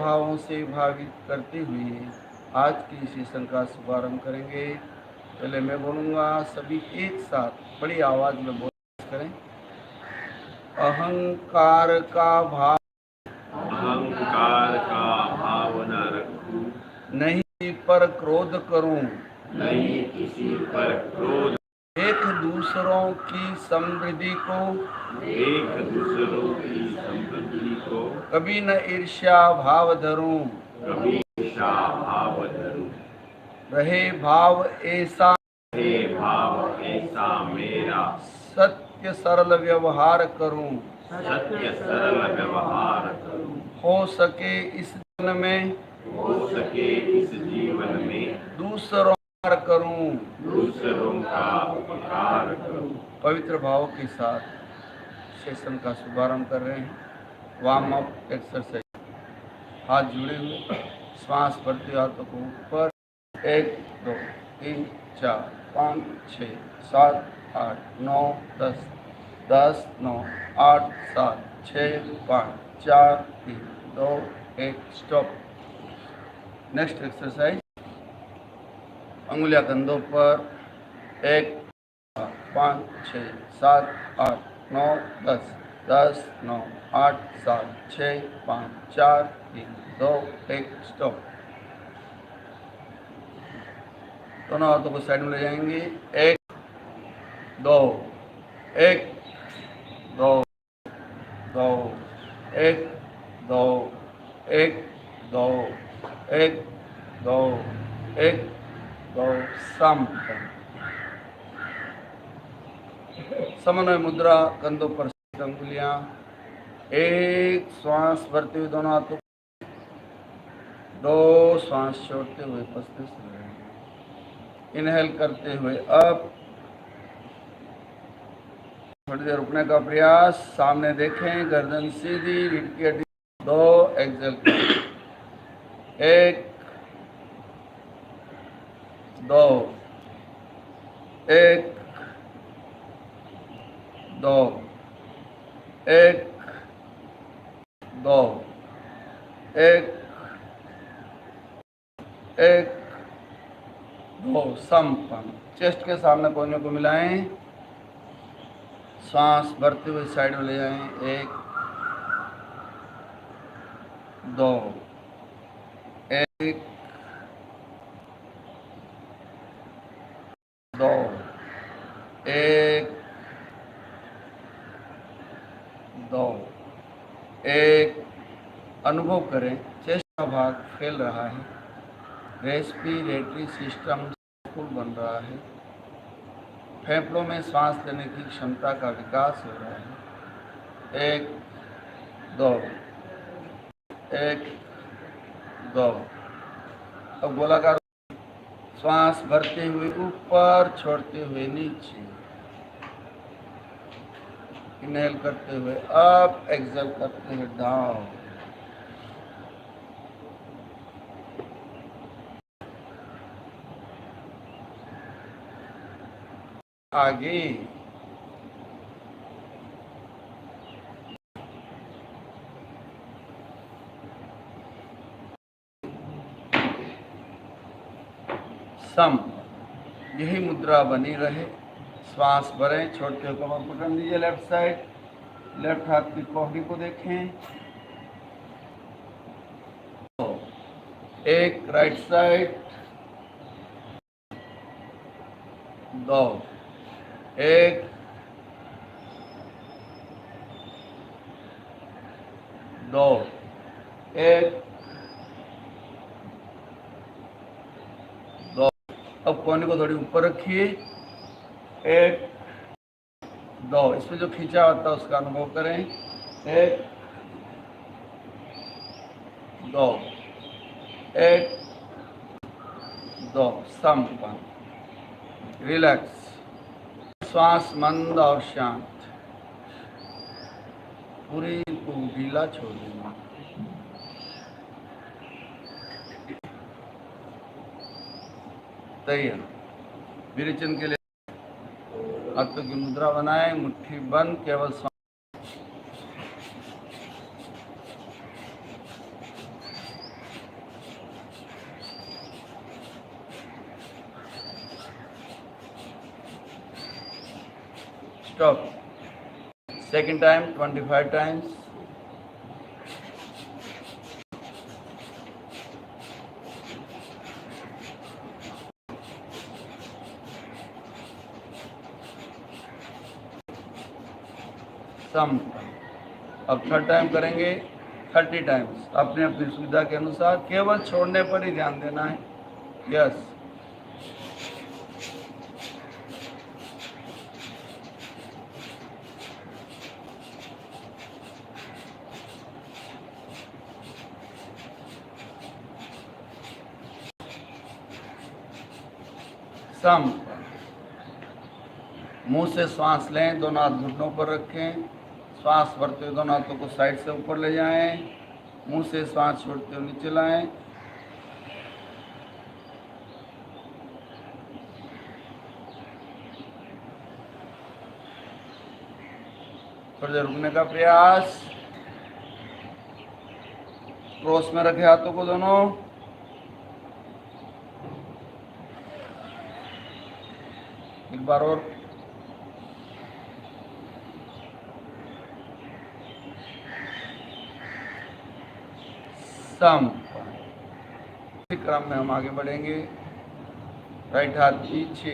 भावों से भावित करते हुए आज की सेशन का शुभारंभ करेंगे। पहले मैं बोलूँगा, सभी एक साथ बड़ी आवाज़ में बोल करें। अहंकार का भाव न रखूं, नहीं पर क्रोध करूं, नहीं किसी पर क्रोध, एक दूसरों की समृद्धि को, एक दूसरों की समृद्धि को, कभी न ईर्ष्या भाव धरूं, कभी ईर्ष्या भाव धरूं, रहे भाव ऐसा मेरा, सत्य सरल व्यवहार करूं, सत्य सरल व्यवहार करूं, हो सके इस जीवन में, हो सके इस जीवन में दूसरों का करूं, दूसरों का उपकार करूं। पवित्र भाव के साथ सेशन का शुभारंभ कर रहे हैं। वार्म अप एक्सरसाइज, हाथ जुड़े हुए, श्वास भरते हाथों को ऊपर, 1 2 3 4 5 6 7 8 9 10 10 9 8 7 6 5 4 3 2 1 स्टॉप। नेक्स्ट एक्सरसाइज, अंगुलियां कंधों पर, 1 5 6 7 8 9 10 10 9 8 7 6 5 4 3 2 1 स्टॉप। दोनों हाथों को साइड में ले जाएंगे, 1 2 1 2 2 1 2 1 2 1 2 1 2 सम। समन्वय मुद्रा, कंधों पर अंगुलियां, एक श्वास भरते हुए दोनों हाथों, 2 श्वास छोड़ते हुए पश्चिम से इनहेल करते हुए अप, थोड़ी देर रुकने का प्रयास, सामने देखें, गर्दन सीधी, रीढ़ की हड्डी, 2 एक्सेल, 1 2 1 2 1 2 1 1 2 संपन्न। चेस्ट के सामने कोने को मिलाएं, सांस भरते हुए साइड में ले जाएं, 1 2 1 2 1 2 1। अनुभव करें, चेस्ट का भाग फैल रहा है, रेस्पिरेटरी सिस्टम फुल बन रहा है, फेफड़ों में सांस लेने की क्षमता का विकास हो रहा है। 1 2 1 2। अब गोलाकार श्वास भरते हुए ऊपर, छोड़ते हुए नीचे, इनहेल करते हुए अप, एक्सेल करते हुए डाउन। आगे सम, यही मुद्रा बनी रहे। श्वास भरें, छोड़ते हुए कमर पकड़ लीजिए, लेफ्ट साइड, लेफ्ट हाथ की कोहनी को देखें, 1 राइट साइड, 2 1 2 1 2। अब कोहनी को थोड़ी ऊपर रखिए, 1 2। इसमें जो खींचा होता है उसका अनुभव करें, 1 2 1 2 संपन्न। रिलैक्स, श्वास मंद और शांत, पूरी को ढीला छोड़ देना। तैयार, विरेचन के लिए हाथों की मुद्रा बनाएं, मुट्ठी बंद, केवल Stop. Second time, 25 times. सम। अब थर्ड टाइम करेंगे 30 टाइम्स, अपने अपनी सुविधा के अनुसार, केवल छोड़ने पर ही ध्यान देना है। यस। सम। मुंह से श्वास लें, दोनों हाथ घुटनों पर रखें, श्वास भरते हुए दोनों हाथों को साइड से ऊपर ले जाएं, मुंह से श्वास छोड़ते हुए नीचे लाएं। थोड़ी देर रुकने का प्रयास। क्रॉस में रखे हाथों को दोनों। एक बार और। सम। क्रम में हम आगे बढ़ेंगे। राइट हाथ पीछे,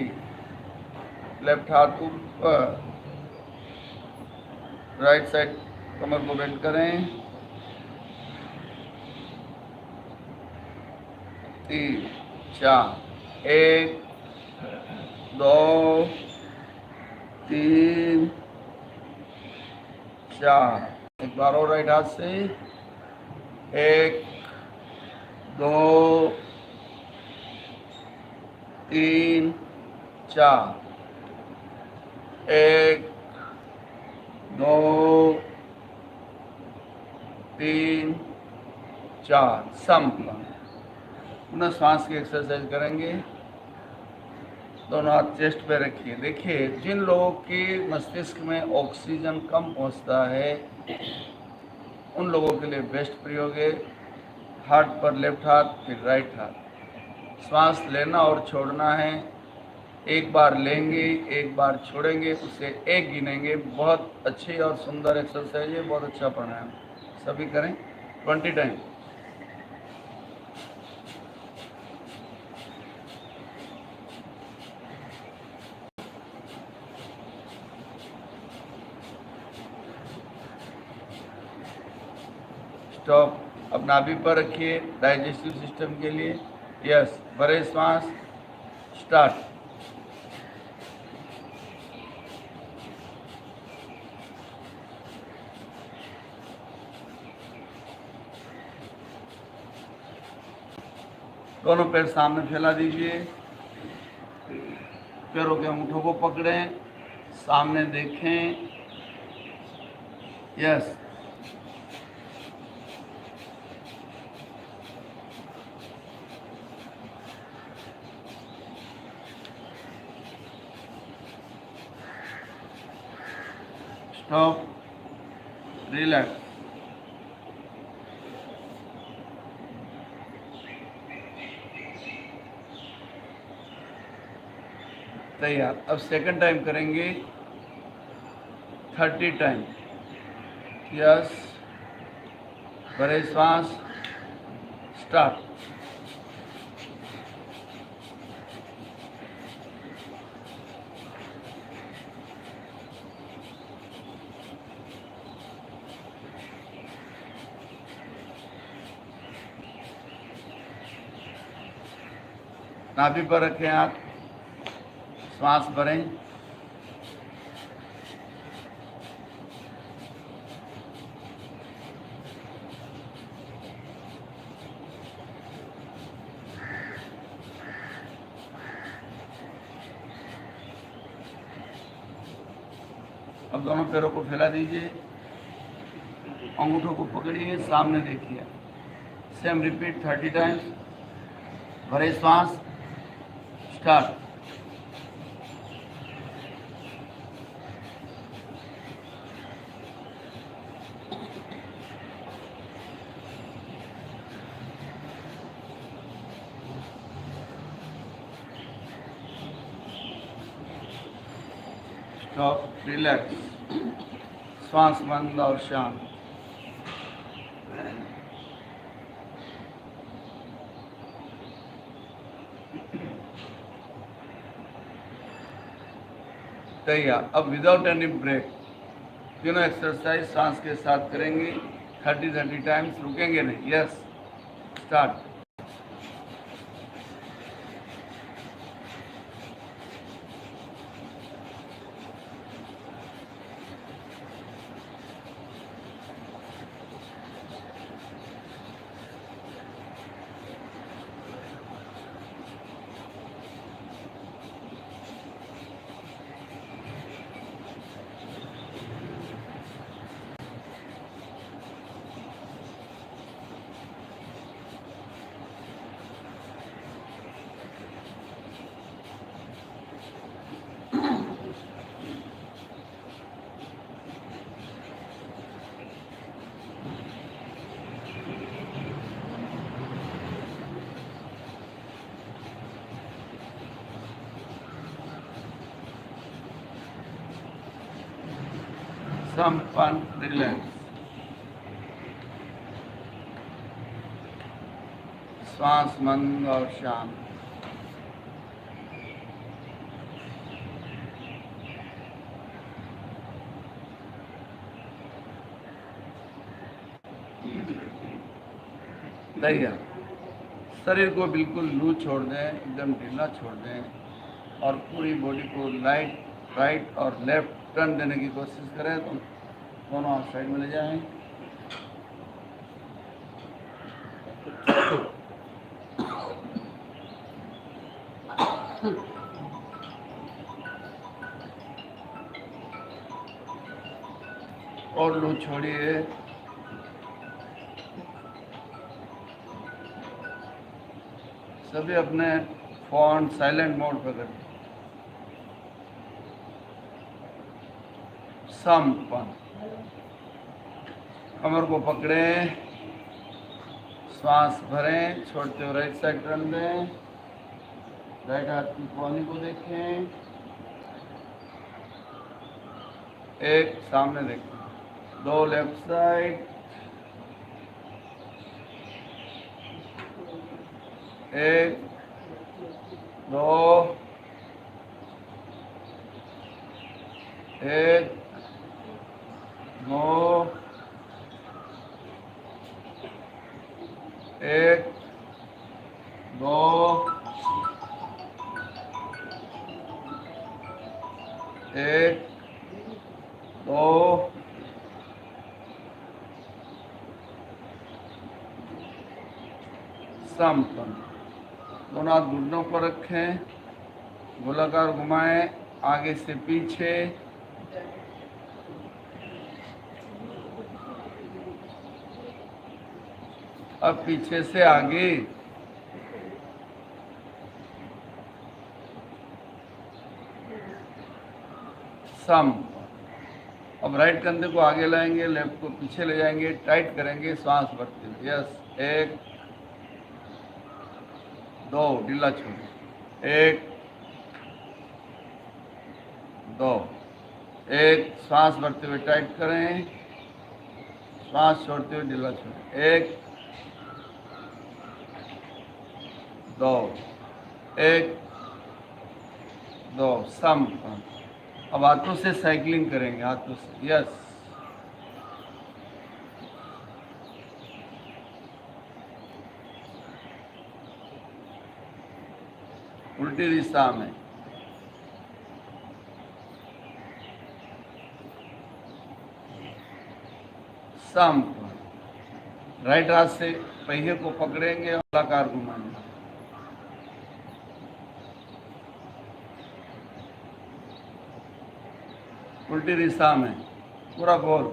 लेफ्ट हाथ ऊपर, राइट साइड कमर को बेंड करें। 3 4 1 2 3 4। एक बार और राइट हाथ से। 1 2 3 4। 1 2 3 4। सम। पुनः श्वास की एक्सरसाइज करेंगे। दोनों हाथ चेस्ट पे रखिए। देखिए, जिन लोगों की मस्तिष्क में ऑक्सीजन कम पहुंचता है, उन लोगों के लिए बेस्ट प्रयोग है हार्ट पर लेफ्ट हाथ, फिर राइट हाथ। श्वास लेना और छोड़ना है। एक बार लेंगे, एक बार छोड़ेंगे, उसे एक गिनेंगे। बहुत अच्छी और सुंदर एक्सरसाइज है, बहुत अच्छा प्राणायाम। सभी करें 20 टाइम। स्टॉप। अब नाभि पर रखिए डाइजेस्टिव सिस्टम के लिए। यस। भरे श्वास। स्टार्ट। दोनों पैर सामने फैला दीजिए। पैरों के अंगूठों को पकड़ें, सामने देखें। यस। स्टॉप। रिलैक्स। तैयार। अब सेकंड टाइम करेंगे 30 टाइम। यस। भरे श्वास। स्टार्ट। नाभि पर रखें हाथ, श्वास भरें। अब दोनों पैरों को फैला दीजिए, अंगूठों को पकड़िए, सामने देखिए। Same repeat 30 times. भरे श्वास। स्टार्ट। स्टॉप, रिलैक्स, श्वास बंद और शांत। तैयार। अब विदाउट एनी ब्रेक तीनों एक्सरसाइज सांस के साथ करेंगे, 30 टाइम्स, रुकेंगे नहीं। Yes, start. संपन्न, रिलैक्स, श्वास मंद और शांत। तैयार। शरीर को बिल्कुल लूज छोड़ दें, एकदम ढीला छोड़ दें और पूरी बॉडी को राइट और लेफ्ट टर्न देने की कोशिश करें। तो दोनों हाथ साइड में ले जाएं। और लूज छोड़िए। सभी अपने फोन साइलेंट मोड पर करें। संपन्न। कमर को पकड़ें, श्वास भरें, छोड़ते हुए राइट साइड टर्न दें। राइट हाथ की कोहनी को देखें, एक सामने देखें, दो लेफ्ट साइड, एक, दो, एक, दो, एक, दो, एक, दो, संपन्न। दोनों हाथ घुटनों पर रखें, गोलाकार घुमाएं, आगे से पीछे, अब पीछे से आगे, संपन्न। अब राइट कंधे को आगे लाएंगे, लेफ्ट को पीछे ले जाएंगे, टाइट करेंगे, श्वास भरते हुए। यस, एक, दो, ढीला छोड़ो, एक, दो, एक, श्वास भरते हुए टाइट करें, श्वास छोड़ते हुए ढीला छोड़ें, एक, दो, एक, दो, संपन्न। अब हाथों से साइकिलिंग करेंगे, हाथों से। यस, उल्टी दिशा में। संपन्न। राइट हाथ से पहिए को पकड़ेंगे और गोलाकार घुमाएंगे। उल्टी दिशा में पूरा गोल।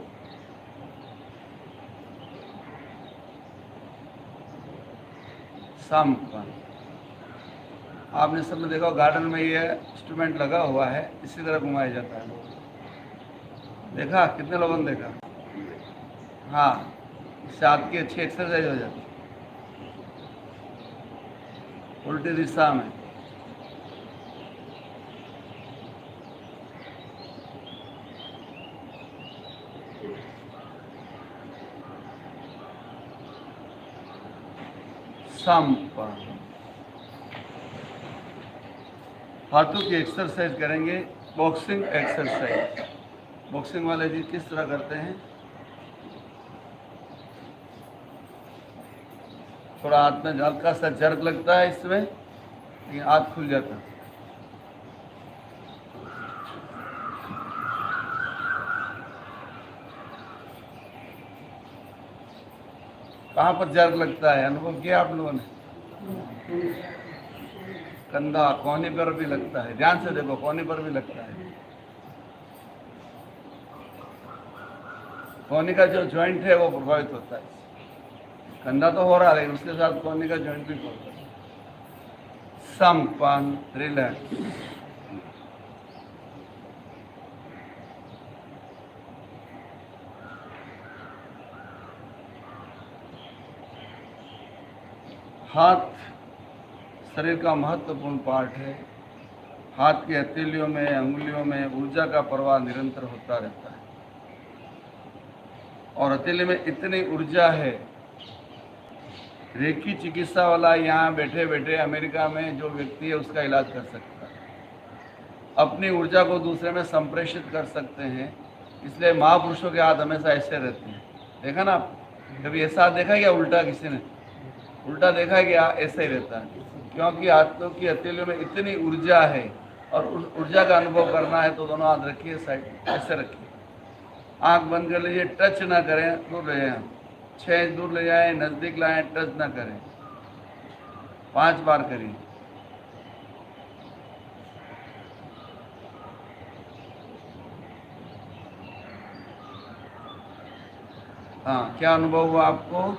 संपन्न। आपने सबने देखा गार्डन में ये इंस्ट्रूमेंट लगा हुआ है, इसी तरह घुमाया जाता है। देखा, कितने लोगों ने देखा? हाँ, इससे आपकी अच्छी एक्सरसाइज हो जाती है। उल्टी दिशा में। संपन्न। हाथों की एक्सरसाइज करेंगे, बॉक्सिंग एक्सरसाइज। बॉक्सिंग वाले जी किस तरह करते हैं? थोड़ा हाथ में हल्का सा जर्क लगता है इसमें, लेकिन हाथ खुल जाता है। कहाँ पर जर्क लगता है, अनुभव किया आप लोगों ने? कंधा, कोहनी पर भी लगता है। ध्यान से देखो, कोहनी पर भी लगता है। कोहनी का जो जॉइंट है वो प्रभावित होता है। कंधा तो हो रहा है, लेकिन उसके साथ कोहनी का जॉइंट भी होता है। संपन्न, रिलैक्स। हाथ शरीर का महत्वपूर्ण पार्ट है। हाथ की हथेलियों में, अंगुलियों में ऊर्जा का प्रवाह निरंतर होता रहता है, और हथेली में इतनी ऊर्जा है, रेकी चिकित्सा वाला यहाँ बैठे बैठे अमेरिका में जो व्यक्ति है उसका इलाज कर सकता है, अपनी ऊर्जा को दूसरे में संप्रेषित कर सकते हैं। इसलिए महापुरुषों के हाथ हमेशा ऐसे रहते हैं। देखा ना, कभी ऐसा हाथ देखा क्या उल्टा? किसी ने उल्टा देखा क्या? ऐसा ही रहता है, क्योंकि हाथों की हथेलियों में इतनी ऊर्जा है, और उस ऊर्जा का अनुभव करना है तो दोनों हाथ रखिए साइड, ऐसे रखिए, आंख बंद कर लीजिए, टच ना करें, दूर ले जाएं, 6 इंच दूर ले जाएं, नज़दीक लाएं, टच ना करें। 5 बार करिए। हाँ, क्या अनुभव हुआ आपको?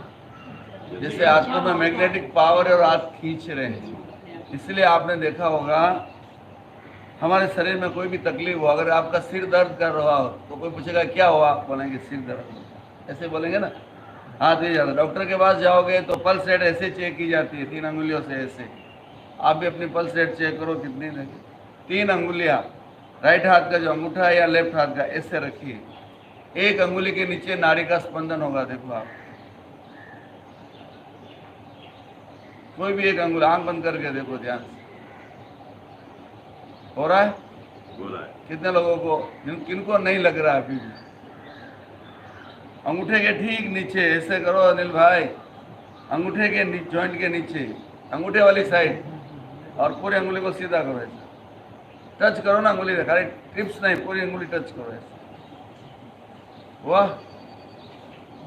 जैसे हाथों में मैग्नेटिक पावर है और हाथ खींच रहे हैं। इसलिए आपने देखा होगा, हमारे शरीर में कोई भी तकलीफ हो, अगर आपका सिर दर्द कर रहा हो तो कोई पूछेगा क्या हुआ, आप बोलेंगे सिर दर्द, ऐसे बोलेंगे ना, हाथ दे जाता। डॉक्टर के पास जाओगे तो पल्स रेट ऐसे चेक की जाती है, 3 अंगुलियों से ऐसे। आप भी अपनी पल्स रेट चेक करो कितनी लगी। 3 अंगुलियाँ, राइट हाथ का जो अंगूठा है या लेफ्ट हाथ का, ऐसे रखिए। एक अंगुली के नीचे नाड़ी का स्पंदन होगा, देखो आप, कोई भी एक अंगुल, आंख बंद करके देखो ध्यान से। हो रहा है? हो रहा है। कितने लोगों को, किनको नहीं लग रहा है अभी भी? अंगूठे के ठीक नीचे ऐसे करो अनिल भाई, अंगूठे के जॉइंट के नीचे, अंगूठे वाली साइड, और पूरी अंगुली को सीधा करो ऐसे। टच करो ना अंगुली, खाली टिप्स नहीं, पूरी अंगुली टच करो ऐसे। वाह,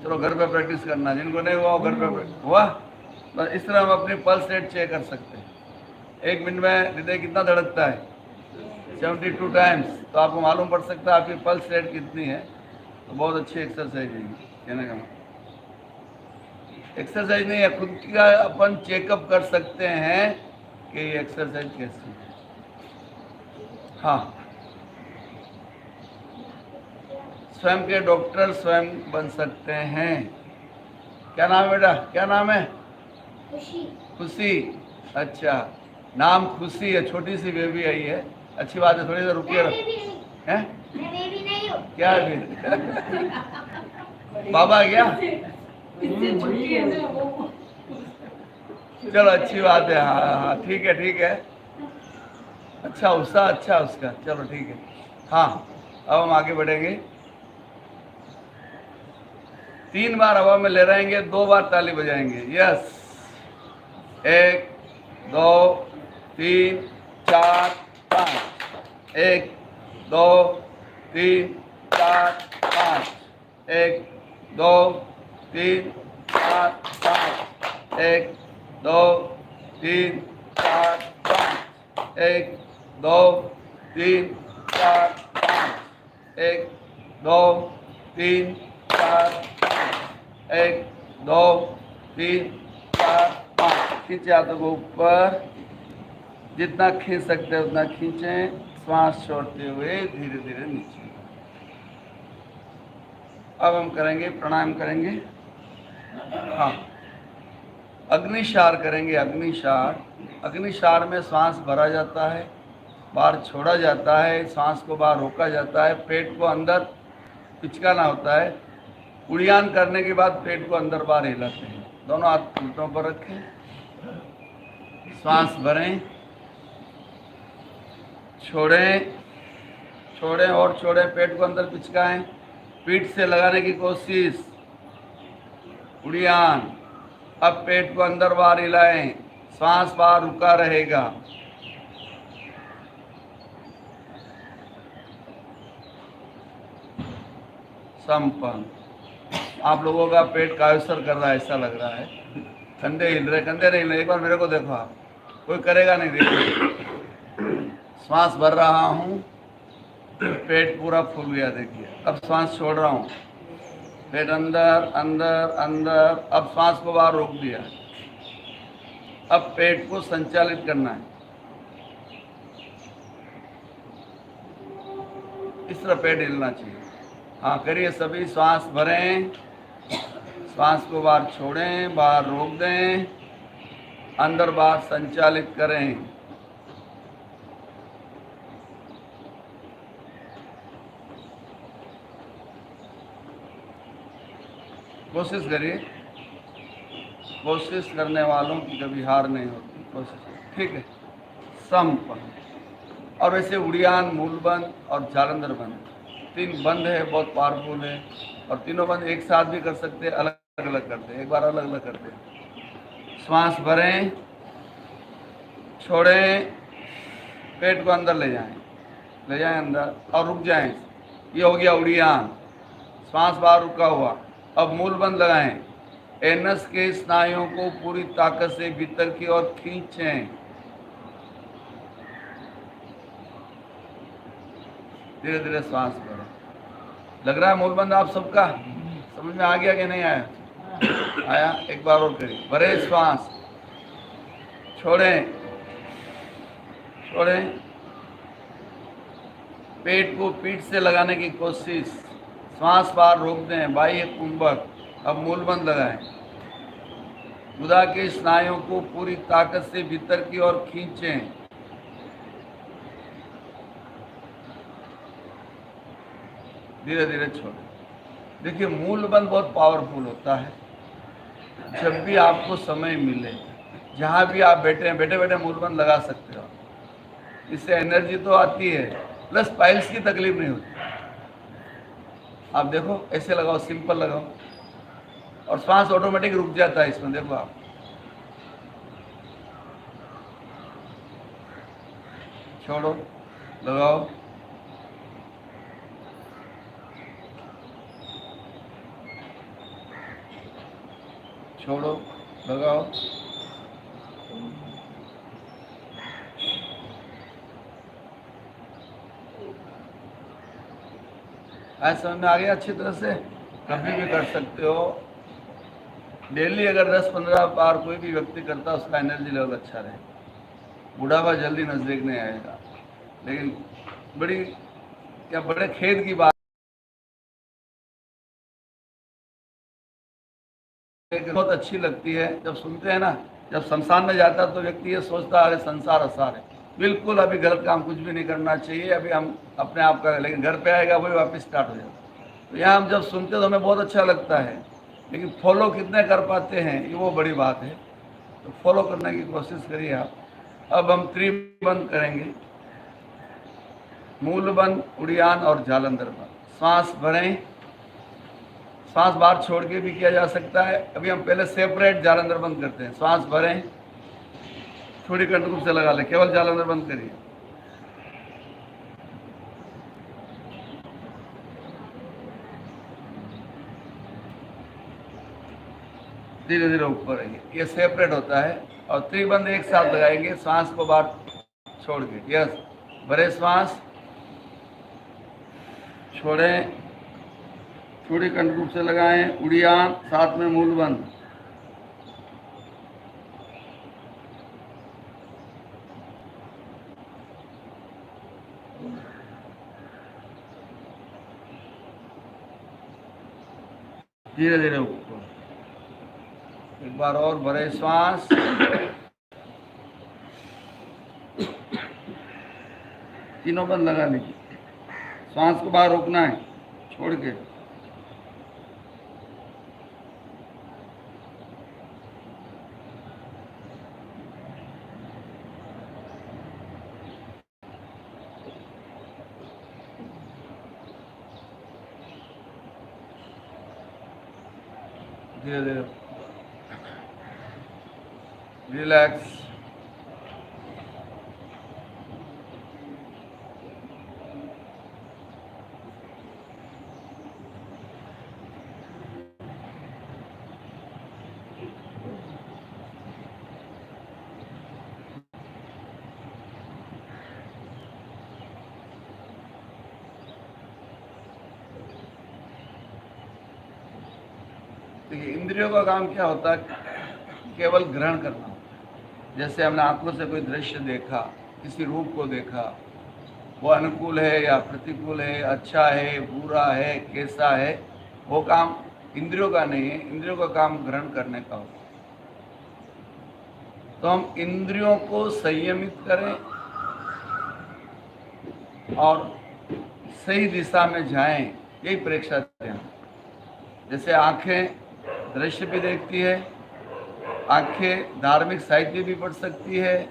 चलो घर पे प्रैक्टिस करना, जिनको नहीं हुआ घर पे। वाह, बस इस तरह हम अपनी पल्स रेट चेक कर सकते हैं। 1 मिनट में हृदय कितना धड़कता है? 72 टाइम्स। तो आपको मालूम पड़ सकता है आपकी पल्स रेट कितनी है। तो बहुत अच्छी एक्सरसाइज है कहने का। एक्सरसाइज नहीं है, खुद का अपन चेकअप कर सकते हैं कि ये एक्सरसाइज कैसी है। हाँ, स्वयं के डॉक्टर स्वयं बन सकते हैं। क्या नाम है बेटा, क्या नाम है? खुशी। खुशी, अच्छा, नाम खुशी है। छोटी सी बेबी आई है, अच्छी बात है। थोड़ी देर रुकिए। हैं? मैं बेबी नहीं हूँ। क्या है बाबा क्या? चलो अच्छी बात है। हाँ हाँ ठीक है ठीक है। अच्छा उसका, अच्छा उसका, चलो ठीक है। हाँ, अब हम आगे बढ़ेंगे। 3 बार हवा में ले रहेंगे, 2 बार ताली बजाएंगे। यस, 1 2 3 4 5। 1 2 3 4 5। 1 2 3 4 5। 1 2 3 4 5। 1 2 3 4 5। 1 2 3 4 5। 1 2 3 4 5। खींचे हाथों को ऊपर, जितना खींच सकते हैं उतना खींचें, श्वास छोड़ते हुए धीरे धीरे नीचे। अब हम करेंगे, प्राणायाम करेंगे। हाँ, अग्निशार करेंगे। अग्निशार, अग्निशार में सांस भरा जाता है, बाहर छोड़ा जाता है, सांस को बाहर रोका जाता है, पेट को अंदर पिचकाना होता है। उड़ियान करने के बाद पेट को अंदर बाहर हिलाते हैं। दोनों हाथ घुटनों पर रखें, श्वास भरें, छोड़ें, छोड़ें और छोड़ें। पेट को अंदर पिचकाएं, पीठ से लगाने की कोशिश, उड़ियान। अब पेट को अंदर बाहर हिलाएं, श्वास बाहर रुका रहेगा। संपन्न। आप लोगों का पेट कायसर कर रहा है, ऐसा लग रहा है। कंधे हिल रहे, कंधे नहीं हिल रहे। एक बार मेरे को देखो, आप कोई करेगा नहीं। देखिए, श्वास भर रहा हूँ, पेट पूरा फूल गया। देखिए, अब श्वास छोड़ रहा हूँ, पेट अंदर अंदर अंदर। अब श्वास को बाहर रोक दिया। अब पेट को संचालित करना है, इस तरह पेट हिलना चाहिए। हाँ, करिए सभी। श्वास भरें, श्वास को बाहर छोड़ें, बाहर रोक दें, अंदर बाहर संचालित करें। कोशिश करिए। कोशिश करने वालों की कभी हार नहीं होती। कोशिश, ठीक है। संपन्न। और वैसे उड़ियान, मूल बंद और जालंधर बंद, 3 बंद है, बहुत पावरफुल है। और तीनों बंद एक साथ भी कर सकते हैं, अलग अलग करते हैं। एक बार अलग अलग करते हैं। श्वास भरें, छोड़ें, पेट को अंदर ले जाएं अंदर और रुक जाएं। ये हो गया उड़ियान, श्वास बाहर रुका हुआ। अब मूल बंद लगाएं, एनस के स्नायुओं को पूरी ताकत से भीतर की ओर खींचें। धीरे धीरे श्वास भरें। लग रहा है मूल बंद आप सबका समझ में आ गया कि नहीं आया? आया? एक बार और करिए। भरे श्वास, छोड़ें, छोड़ें, पेट को पीठ से लगाने की कोशिश, श्वास बाहर रोक दें, बाह्य कुंभक। अब मूल बंद लगाएं, गुदा के स्नायुओं को पूरी ताकत से भीतर की ओर खींचें। धीरे धीरे छोड़ें। देखिए, मूल बंद बहुत पावरफुल होता है। जब भी आपको समय मिले, जहाँ भी आप बैठे हैं, बैठे बैठे मूल बंद लगा सकते हो। इससे एनर्जी तो आती है, प्लस पाइल्स की तकलीफ नहीं होती। आप देखो, ऐसे लगाओ, सिंपल लगाओ और श्वास ऑटोमेटिक रुक जाता है इसमें। देखो आप, छोड़ो, लगाओ, छोड़ो, लगाओ। आज समझ में आ गया अच्छी तरह से? कभी भी कर सकते हो। डेली अगर 10-15 बार कोई भी व्यक्ति करता है, उसका एनर्जी लेवल अच्छा रहे। बुढ़ापा जल्दी नजदीक नहीं आएगा। लेकिन बड़े खेद की बात, बहुत अच्छी लगती है जब सुनते हैं ना। जब शमशान में जाता है तो व्यक्ति ये सोचता है, अरे संसार असार है। बिल्कुल अभी गलत काम कुछ भी नहीं करना चाहिए। अभी हम अपने आप का, लेकिन घर पे आएगा वही वापस स्टार्ट हो जाता। तो यहाँ हम जब सुनते तो हमें बहुत अच्छा लगता है, लेकिन फॉलो कितने कर पाते हैं ये वो बड़ी बात है। तो फॉलो करने की कोशिश करिए आप। अब हम त्रिबंध करेंगे, मूल बंद, उड़ियान और जालंधर बंद। श्वास भरें, श्वास बाहर छोड़ के भी किया जा सकता है। अभी हम पहले सेपरेट जालंधर बंद करते हैं। श्वास भरें, थोड़ी कंट्रोल से लगा ले, केवल जालंधर बंद करिए। धीरे धीरे ऊपर आइए। ये सेपरेट होता है। और त्रिबंध एक साथ लगाएंगे, श्वास को बाहर छोड़ के। यस, भरे श्वास, छोड़ें, थोड़ी कंट्रोल से लगाएं। उड़ियान, साथ में मूल बंद। धीरे धीरे ऊपर। एक बार और भरे श्वास, तीनों बंद लगा लीजिए। श्वास को बाहर रोकना है, छोड़ के। धीरे धीरे रिलैक्स। देखिए, इंद्रियों का काम क्या होता है? केवल ग्रहण करना। जैसे हमने आंखों से कोई दृश्य देखा, किसी रूप को देखा, वो अनुकूल है या प्रतिकूल है, अच्छा है, बुरा है, कैसा है, वो काम इंद्रियों का नहीं है। इंद्रियों का काम ग्रहण करने का होता है। तो हम इंद्रियों को संयमित करें और सही दिशा में जाएं, यही परीक्षा दें। जैसे आंखें दृश्य भी देखती है, आंखें धार्मिक साहित्य भी पढ़ सकती है,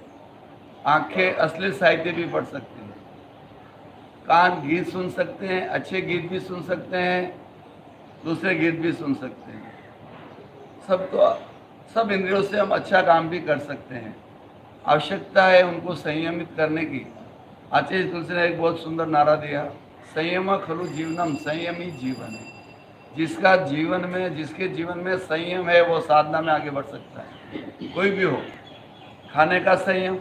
आंखें असली साहित्य भी पढ़ सकती हैं, कान गीत सुन सकते हैं, अच्छे गीत भी सुन सकते हैं, दूसरे गीत भी सुन सकते हैं। सब इंद्रियों से हम अच्छा काम भी कर सकते हैं। आवश्यकता है उनको संयमित करने की। आचार्य तुलसी ने एक बहुत सुंदर नारा दिया, संयम खलु जीवनम, संयमी जीवन है। जिसके जीवन में संयम है वो साधना में आगे बढ़ सकता है। कोई भी हो, खाने का संयम,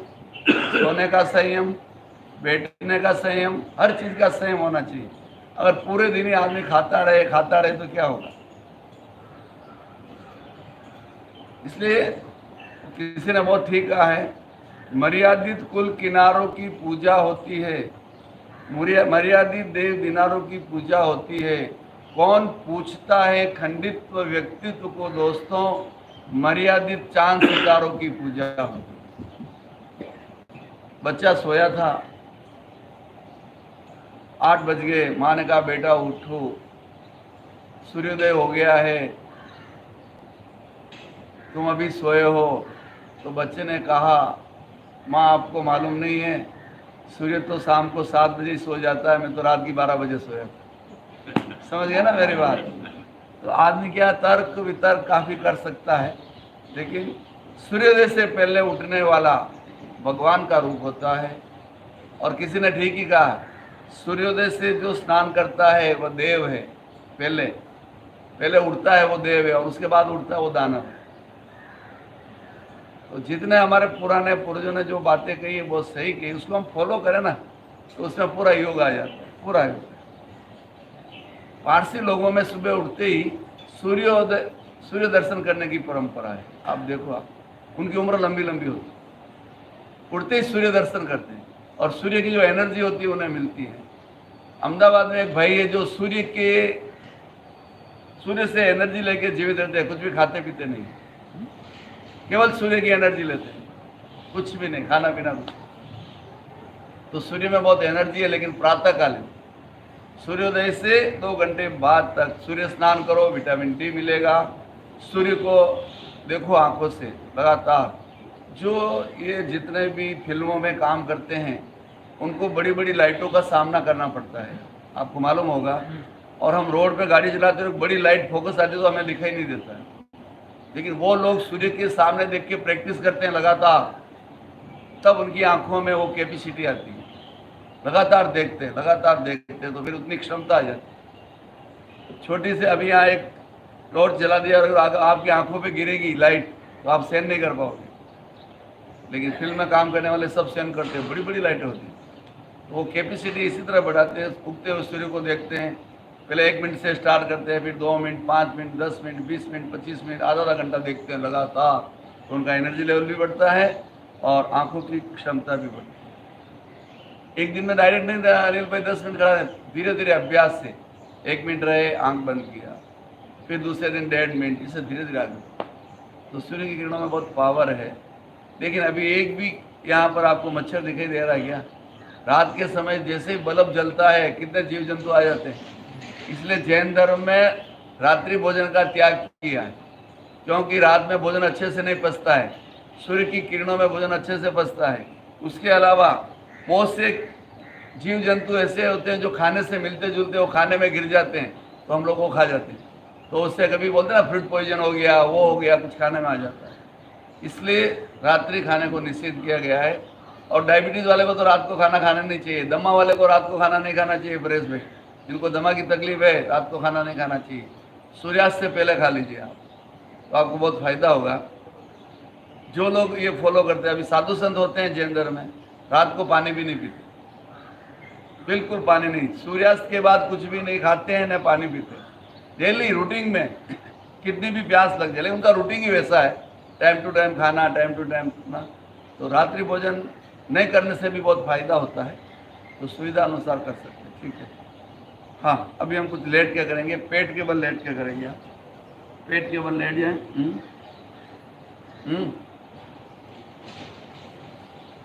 सोने का संयम, बैठने का संयम, हर चीज का संयम होना चाहिए। अगर पूरे दिन ही आदमी खाता रहे तो क्या होगा? इसलिए किसी ने बहुत ठीक कहा है, मर्यादित कुल किनारों की पूजा होती है, मर्यादित देव दिनारों की पूजा होती है। कौन पूछता है खंडित्व व्यक्तित्व को दोस्तों, मर्यादित चांद सितारों की पूजा होती है। बच्चा सोया था, 8 बज गए, माँ ने कहा बेटा उठो, सूर्योदय हो गया है, तुम अभी सोए हो। तो बच्चे ने कहा, माँ आपको मालूम नहीं है, सूर्य तो शाम को 7 बजे सो जाता है, मैं तो रात की 12 बजे सोया। समझ गए ना मेरी बात? तो आदमी क्या तर्क वितर्क काफी कर सकता है, लेकिन सूर्योदय से पहले उठने वाला भगवान का रूप होता है। और किसी ने ठीक ही कहा, सूर्योदय से जो स्नान करता है वह देव है, पहले उठता है वो देव है और उसके बाद उठता है वो दानव है। तो जितने हमारे पुराने पूर्वजों ने जो बातें कही है बहुत सही कही, उसको हम फॉलो करें ना तो उसमें पूरा योग आ जाता है, पूरा योग। पारसी लोगों में सुबह उठते ही सूर्य दर्शन करने की परंपरा है। आप देखो, उनकी उम्र लंबी लंबी होती है, उठते ही सूर्य दर्शन करते हैं और सूर्य की जो एनर्जी होती है उन्हें मिलती है। अहमदाबाद में एक भाई है जो सूर्य से एनर्जी लेके जीवित रहते हैं, कुछ भी खाते पीते नहीं, केवल सूर्य की एनर्जी लेते हैं, कुछ भी नहीं, खाना पीना कुछ। तो सूर्य में बहुत एनर्जी है, लेकिन प्रातःकालीन सूर्योदय से 2 घंटे बाद तक सूर्य स्नान करो, विटामिन डी मिलेगा। सूर्य को देखो आंखों से लगातार। जो ये जितने भी फिल्मों में काम करते हैं उनको बड़ी बड़ी लाइटों का सामना करना पड़ता है, आपको मालूम होगा। और हम रोड पे गाड़ी चलाते हुए बड़ी लाइट फोकस आती है तो हमें दिखाई नहीं देता है, लेकिन वो लोग सूर्य के सामने देख के प्रैक्टिस करते हैं लगातार, तब उनकी आंखों में वो कैपेसिटी आती है। लगातार देखते हैं तो फिर उतनी क्षमता आ जाती है। छोटी से अभी यहाँ एक टॉर्च जला दिया और अगर आपकी आंखों पे गिरेगी लाइट तो आप सहन नहीं कर पाओगे, लेकिन फिल्म में काम करने वाले सब सहन करते हैं, बड़ी बड़ी लाइटें होती हैं। तो वो कैपेसिटी इसी तरह बढ़ाते हैं, उगते हुए सूर्य को देखते हैं, पहले 1 मिनट से स्टार्ट करते हैं, फिर 2 minute, 5 minute, 10 minute, 20 minute, 25 minute, आधा घंटा देखते हैं लगातार। तो उनका एनर्जी लेवल भी बढ़ता है और आंखों की क्षमता भी बढ़ती है। एक दिन में डायरेक्ट नहीं रेल पे 10 मिनट खड़ा, धीरे धीरे अभ्यास से 1 मिनट रहे, आंख बंद किया, फिर दूसरे दिन 1.5 मिनट, इसे धीरे धीरे आगे। तो सूर्य की किरणों में बहुत पावर है। लेकिन अभी एक भी यहाँ पर आपको मच्छर दिखाई दे रहा है क्या? रात के समय जैसे ही बल्ब जलता है कितने जीव जंतु आ जाते हैं। इसलिए जैन धर्म में रात्रि भोजन का त्याग किया है, क्योंकि रात में भोजन अच्छे से नहीं पचता है, सूर्य की किरणों में भोजन अच्छे से पचता है। उसके अलावा बहुत से जीव जंतु ऐसे होते हैं जो खाने से मिलते जुलते, वो खाने में गिर जाते हैं तो हम लोग को खा जाते हैं। तो उससे कभी बोलते हैं ना फूड पॉइजन हो गया, वो हो गया, कुछ खाने में आ जाता है। इसलिए रात्रि खाने को निषिद्ध किया गया है। और डायबिटीज़ वाले को तो रात को खाना खाना नहीं चाहिए, दमा वाले को रात को खाना नहीं खाना चाहिए, ब्रेस में जिनको दमा की तकलीफ है रात को खाना नहीं खाना चाहिए, सूर्यास्त से पहले खा लीजिए आप, तो आपको बहुत फायदा होगा। जो लोग ये फॉलो करते हैं, अभी साधु संत होते हैं जैन धर्म में, रात को पानी भी नहीं पीते, बिल्कुल पानी नहीं, सूर्यास्त के बाद कुछ भी नहीं खाते हैं न पानी पीते, डेली रूटीन में कितनी भी प्यास लग जाए, लेकिन उनका रूटीन ही वैसा है, टाइम टू टाइम खाना, टाइम टू टाइम खाना। तो रात्रि भोजन नहीं करने से भी बहुत फायदा होता है, तो सुविधा अनुसार कर सकते हैं, ठीक है। हाँ, अभी हम कुछ लेट के करेंगे, पेट के बल लेट के करेंगे आप, पेट के बल लेट जाए,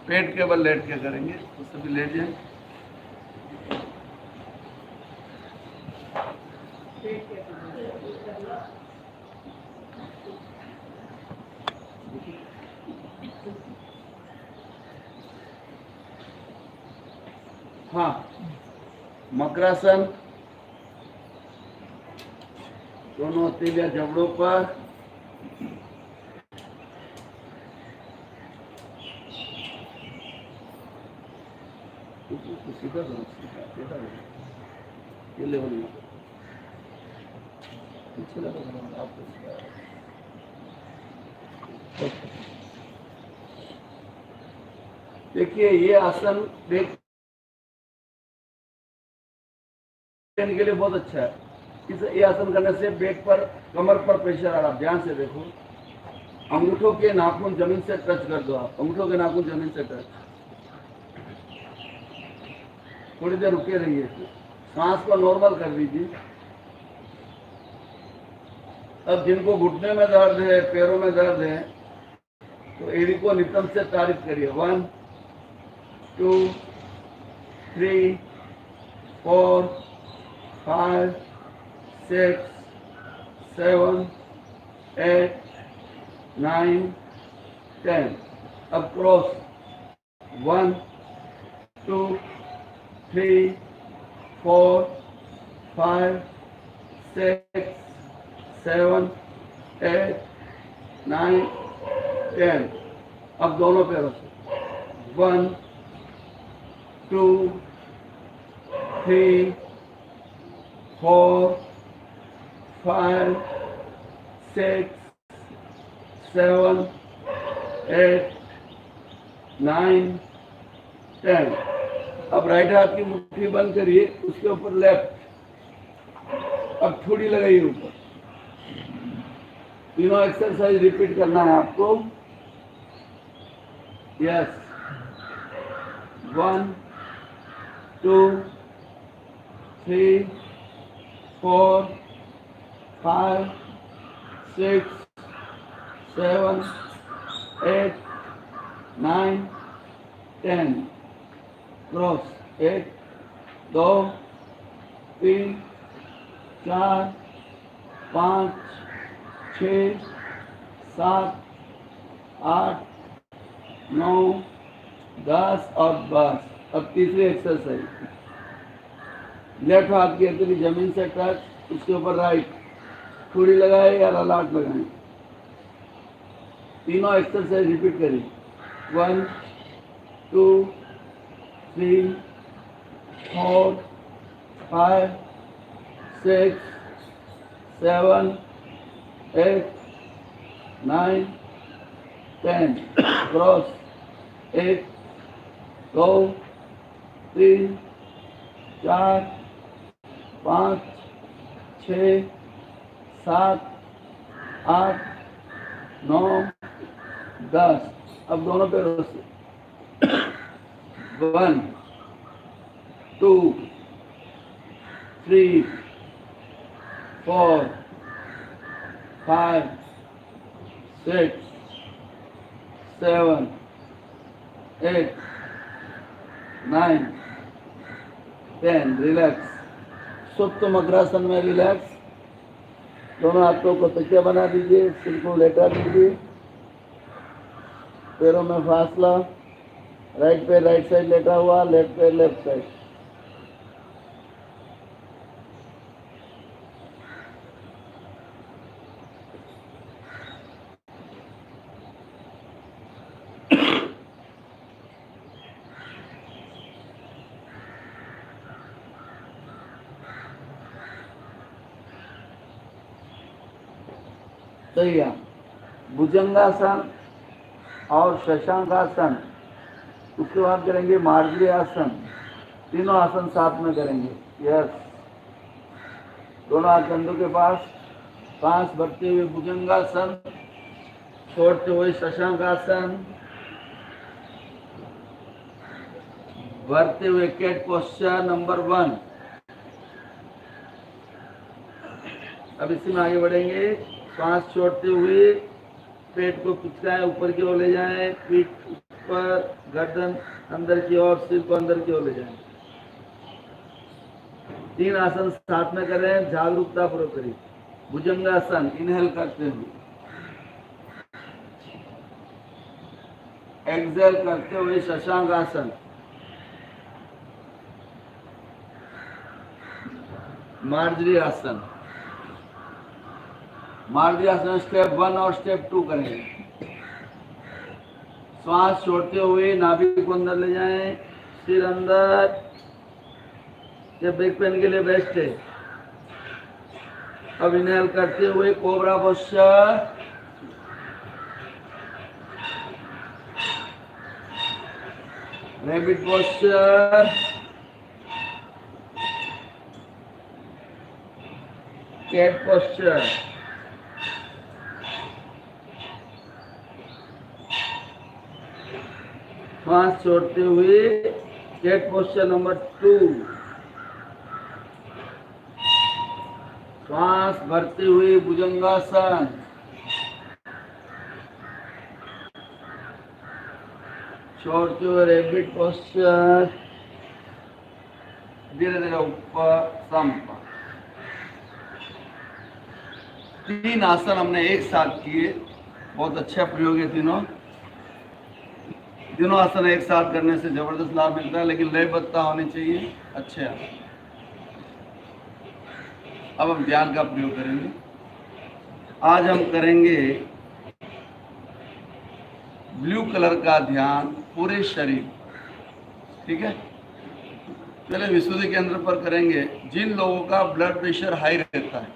पेट के बल लेट के करेंगे, तो सभी लेट जाए। हाँ, मकरासन, दोनों हथेलियां जबड़ों पर, सीधा करो, सीधा करो, ये लेवल में पीछे लगा आपको। देखिए ये आसन देख के लिए बहुत अच्छा है। इस ये आसन करने से बैक पर, कमर पर प्रेशर आ रहा, ध्यान से देखो। अंगूठों के नाखून जमीन से टच कर दो आप, अंगूठों के नाखून जमीन से टच, थोड़ी देर रुके रहिए, सांस को नॉर्मल कर दीजिए। अब जिनको घुटने में दर्द है, पैरों में दर्द है, तो एड़ी को नितंब से तारीफ करिए। 1 2 3 4 5 6 7 8 9 10। अब क्रॉस 1 2 3 4 5 6 7 8 9 10। अब दोनों पैरों से 1 2 3 4 5 6 7 8 9 10। अब राइट हाथ की मुट्ठी बंद करिए, उसके ऊपर लेफ्ट, अब थोड़ी लगाइए ऊपर। तीनों एक्सरसाइज रिपीट करना है आपको। यस, 1 2 3 4 5 6 7 8 9 10। क्रॉस 1 2 3 4 5 6 7 8 9 10 और बस। अब तीसरी एक्सरसाइज, लेफ्ट हाथ की हथेली जमीन से टच, उसके ऊपर राइट, थोड़ी लगाए या ललाट लगाएं। तीनों एक्सरसाइज रिपीट करिए। 1 2 3 4 5 6 7 8 9 10। क्रॉस 1 2 3 4 5 6 7 8 9 10। अब दोनों पैरों से 1 2 3 4 5 6 7 8 9 10। रिलैक्स, सुप्त मकरासन में रिलैक्स। दोनों हाथों को तकिया बना दीजिए, सिर को लेटा दीजिए, पैरों में फासला, राइट पैर राइट साइड लेटा हुआ, लेफ्ट पैर लेफ्ट साइड। सही है। भुजंगासन और शशांकासन, उसके बाद करेंगे मार्जरी आसन। तीनों आसन साथ में करेंगे। यस, दोनों हाथ कंधों के पास, सांस भरते हुए भुजंगासन, छोड़ते हुए शशांकासन, भरते हुए कैट पोस्चर नंबर 1। अब इसी में आगे बढ़ेंगे। सांस छोड़ते हुए पेट को पिचकाएं, ऊपर की ओर ले जाएं, पीठ ऊपर, गर्दन अंदर की ओर, सिर को अंदर की ओर ले जाएं। 3 आसन साथ में करें, जागरूकता पूर्वक करिए। भुजंगासन इनहेल करते हुए, एक्सहेल करते हुए शशांकासन, मार्जरी आसन। मार्जरी आसन स्टेप 1 और स्टेप 2 करेंगे। श्वास छोड़ते हुए नाभि को अंदर ले जाएं, सिर अंदर। ये बैक पेन के लिए बेस्ट है। अब इनहेल करते हुए cobra posture, rabbit posture, cat posture. श्वास छोड़ते हुए कैट पोस्चर नंबर 2। श्वास भरते हुए भुजंगासन, छोड़ते हुए रैबिट पोस्चर, धीरे धीरे ऊपर संप। 3 आसन हमने एक साथ किए, बहुत अच्छा प्रयोग है। तीनों आसन एक साथ करने से जबरदस्त लाभ मिलता है, लेकिन लयबद्धता होनी चाहिए। अच्छे आसन। अब हम ध्यान का प्रयोग करेंगे। आज हम करेंगे ब्लू कलर का ध्यान पूरे शरीर, ठीक है। पहले विशुद्धि केंद्र पर करेंगे। जिन लोगों का ब्लड प्रेशर हाई रहता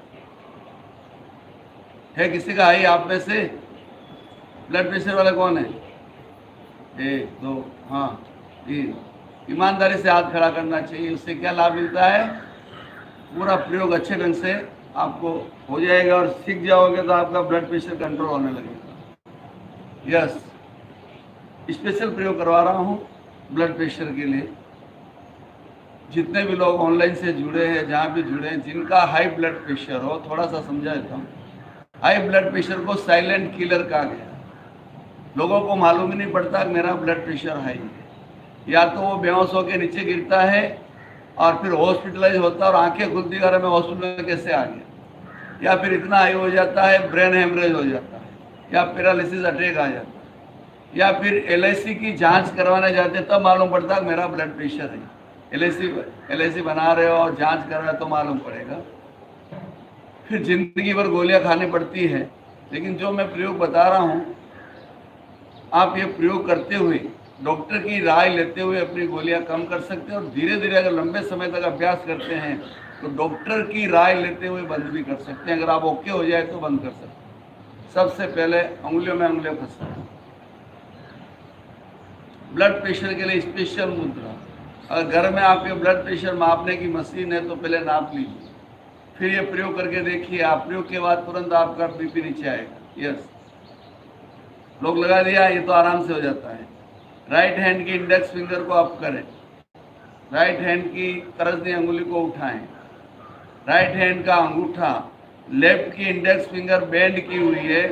है किसी का हाई? आप में से ब्लड प्रेशर वाला कौन है? 1 2 हाँ 3। ईमानदारी से हाथ खड़ा करना चाहिए। उससे क्या लाभ मिलता है? पूरा प्रयोग अच्छे ढंग से आपको हो जाएगा और सीख जाओगे तो आपका ब्लड प्रेशर कंट्रोल होने लगेगा। यस, स्पेशल प्रयोग करवा रहा हूँ ब्लड प्रेशर के लिए। जितने भी लोग ऑनलाइन से जुड़े हैं, जहाँ भी जुड़े हैं, जिनका हाई ब्लड प्रेशर हो, थोड़ा सा समझा देता हूँ। हाई ब्लड प्रेशर को साइलेंट किलर कहा गया। लोगों को मालूम ही नहीं पड़ता कि मेरा ब्लड प्रेशर हाई है। या तो वो बेहोश होकर नीचे गिरता है और फिर हॉस्पिटलाइज होता है और आंखें खुलती कर मैं हॉस्पिटल में कैसे आ गया, या फिर इतना हाई हो जाता है ब्रेन हेमरेज हो जाता है, या पैरालिसिस अटैक आ जाता है, या फिर LIC की जांच करवाने जाते तब मालूम पड़ता है मेरा ब्लड प्रेशर है। LIC बना रहे हो और जांच कर रहे हो तो मालूम पड़ेगा। फिर जिंदगी भर गोलियां खानी पड़ती है। लेकिन जो मैं प्रयोग बता रहा हूँ, आप ये प्रयोग करते हुए, डॉक्टर की राय लेते हुए अपनी गोलियां कम कर सकते हैं। और धीरे धीरे अगर लंबे समय तक अभ्यास करते हैं तो डॉक्टर की राय लेते हुए बंद भी कर सकते हैं। अगर आप ओके हो जाए तो बंद कर सकते हैं। सबसे पहले उंगलियों में उंगलियां फंसा। ब्लड प्रेशर के लिए स्पेशल मुद्रा। अगर घर में आपके ब्लड प्रेशर मापने की मशीन है तो पहले नाप लीजिए, फिर ये प्रयोग करके देखिए। आप प्रयोग के बाद तुरंत आपका BP नीचे आएगा। यस, लोग लगा दिया, ये तो आराम से हो जाता है। राइट हैंड की इंडेक्स फिंगर को अप करें, राइट हैंड की तरसनी अंगुली को उठाएं, राइट हैंड का अंगूठा लेफ्ट की इंडेक्स फिंगर बेंड की हुई है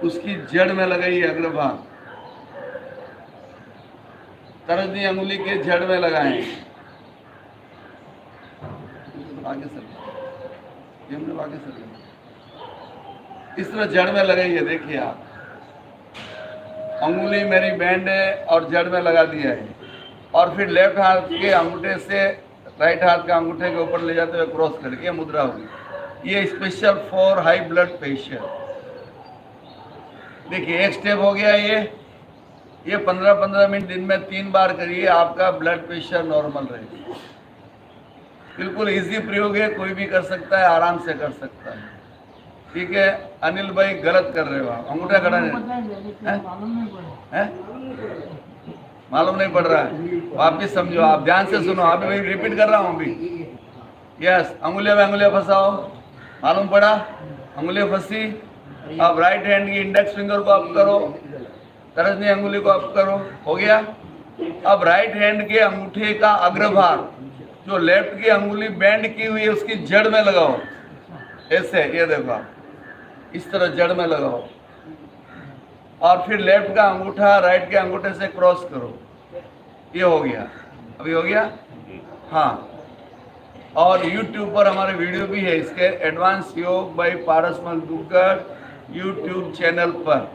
उसकी जड़ में लगाइए, अग्रभाग तरसनी अंगुली के जड़ में लगाएं। आगे सर, आगे सर, इस तरह जड़ में लगाइए। देखिए आप, अंगुली मेरी बैंड है और जड़ में लगा दिया है, और फिर लेफ्ट हाथ के अंगूठे से राइट हाथ के अंगूठे के ऊपर ले जाते हुए क्रॉस करके मुद्रा होगी। ये special for high blood pressure. देखिए एक स्टेप हो गया। ये 15-15 मिनट दिन में 3 बार करिए, आपका ब्लड प्रेशर नॉर्मल रहेगा। बिल्कुल इजी प्रयोग है, कोई भी कर सकता है, आराम से कर सकता है। ठीक है, अनिल भाई गलत कर रहे हो आप, अंगूठा खड़ा है, मालूम नहीं पड़ रहा है, वापिस समझो, आप ध्यान से सुनो, अभी मैं रिपीट कर रहा हूँ अभी। यस, अंगुलियां फंसाओ, मालूम पड़ा, अंगुलियां फंसी। अब राइट हैंड की इंडेक्स फिंगर को अप करो, तर्जनी अंगुली को अप करो, हो गया। अब राइट हैंड के अंगूठे का अग्रभाग जो लेफ्ट की अंगुली बेंड की हुई है उसकी जड़ में लगाओ, ऐसे, ये देखो आप, इस तरह जड़ में लगाओ, और फिर लेफ्ट का अंगूठा राइट के अंगूठे से क्रॉस करो, ये हो गया, अभी हो गया। हाँ, और YouTube पर हमारे वीडियो भी है इसके, एडवांस योग बाय पारस मलदूकर YouTube चैनल पर,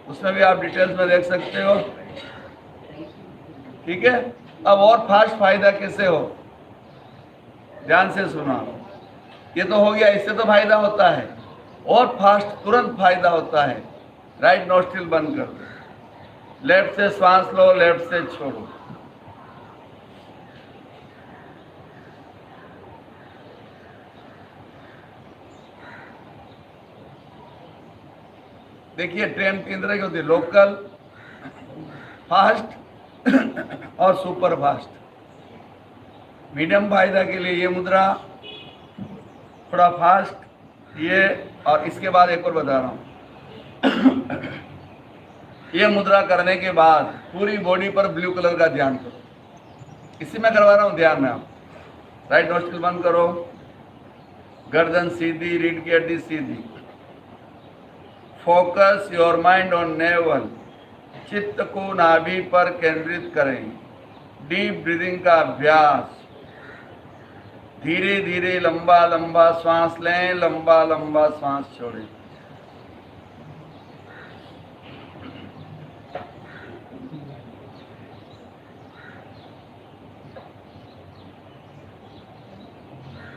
उसमें भी आप डिटेल्स में देख सकते हो। ठीक है, अब और फास्ट फायदा कैसे हो, ध्यान से सुना, ये तो हो गया, इससे तो फायदा होता है, और फास्ट तुरंत फायदा होता है। राइट नोस्ट्रिल बंद कर दो, लेफ्ट से श्वास लो, लेफ्ट से छोड़ो। देखिए ट्रेन तीन तरह की होती है, लोकल, फास्ट और सुपर फास्ट। मीडियम फायदा के लिए ये मुद्रा, थोड़ा फास्ट ये, और इसके बाद एक और बता रहा हूँ। ये मुद्रा करने के बाद पूरी बॉडी पर ब्लू कलर का ध्यान करो, इसी में करवा रहा हूँ ध्यान में। आप राइट नोस्ट्रिल बंद करो, गर्दन सीधी, रीढ़ की हड्डी सीधी, focus your mind on navel, चित्त को नाभि पर केंद्रित करें, डीप ब्रीदिंग का अभ्यास, धीरे धीरे लंबा लंबा श्वास लें, लंबा लंबा श्वास छोड़ें।